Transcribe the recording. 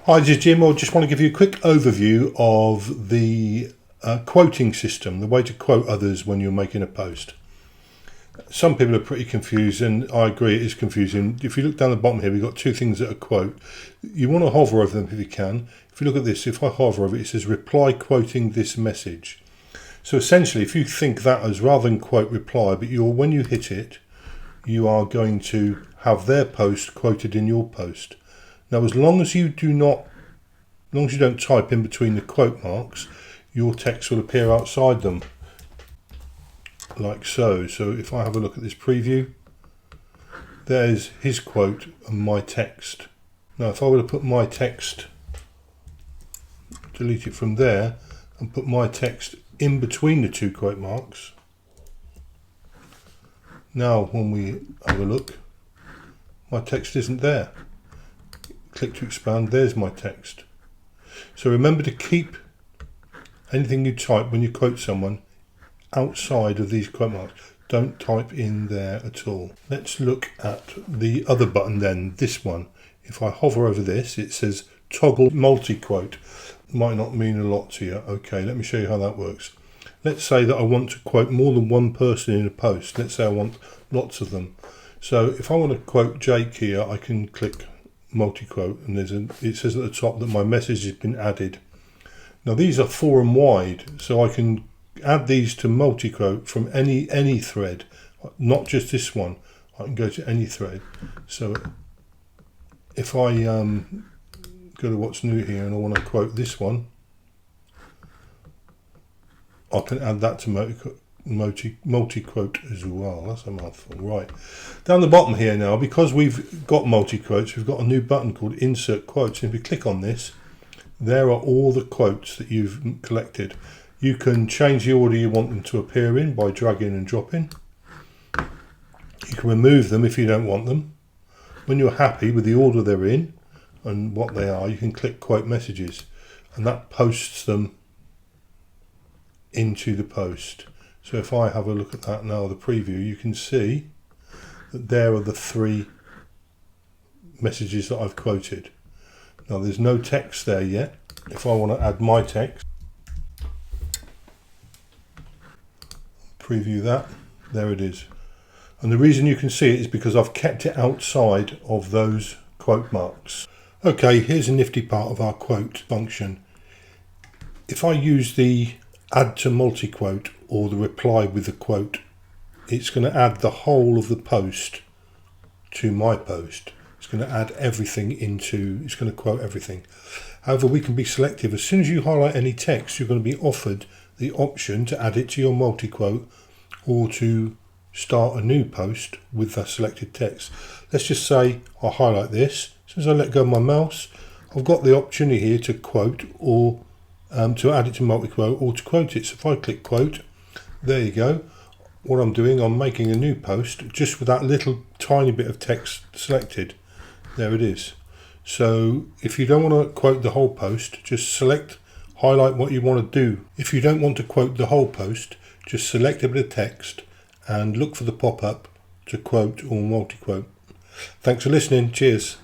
Hi, this is Jim. I just want to give you a quick overview of the quoting system, the way to quote others when you're making a post. Some people are pretty confused, and I agree it is confusing. If you look down the bottom here, we've got two things that are quote. You want to hover over them if you can. If you look at this, if I hover over it, it says reply quoting this message. So essentially, if you think that as rather than quote reply, but when you hit it, you are going to have their post quoted in your post. Now, as long as you don't type in between the quote marks, your text will appear outside them, like so. So if I have a look at this preview, there's his quote and my text. Now, if I were to put my text, delete it from there, and put my text in between the two quote marks, now when we have a look, my text isn't there. Click to expand, there's my text. So remember to keep anything you type when you quote someone outside of these quote marks. Don't type in there at all. Let's look at the other button then, this one. If I hover over this, it says toggle multi-quote. Might not mean a lot to you. Okay, let me show you how that works. Let's say that I want to quote more than one person in a post. Let's say I want lots of them. So if I want to quote Jake here, I can click multi-quote, and it says at the top that my message has been added. Now these are 4 and wide, so I can add these to multi-quote from any thread, not just this one. I can go to any thread. So if I go to what's new here and I want to quote this one, I can add that to multi-quote as well. That's a mouthful. Right, down the bottom here now, because we've got multi-quotes, we've got a new button called insert quotes, and if you click on this, there are all the quotes that you've collected. You can change the order you want them to appear in by dragging and dropping. You can remove them if you don't want them. When you're happy with the order they're in and what they are, you can click quote messages, and that posts them into the post. So if I have a look at that now, the preview, you can see that there are the 3 messages that I've quoted. Now there's no text there yet. If I want to add my text, preview that, there it is. And the reason you can see it is because I've kept it outside of those quote marks. Okay, here's a nifty part of our quote function. If I use the add to multi-quote or the reply with the quote, it's going to add the whole of the post to my post. It's going to add everything it's going to quote everything. However, we can be selective. As soon as you highlight any text, you're going to be offered the option to add it to your multi-quote or to start a new post with that selected text. Let's just say I highlight this. As soon as I let go of my mouse, I've got the opportunity here to quote or to add it to multi-quote or to quote it. So if I click quote, there you go. What I'm doing, I'm making a new post just with that little tiny bit of text selected. There it is. So if you don't want to quote the whole post, just highlight what you want to do. If you don't want to quote the whole post, just select a bit of text and look for the pop-up to quote or multi-quote. Thanks for listening. Cheers.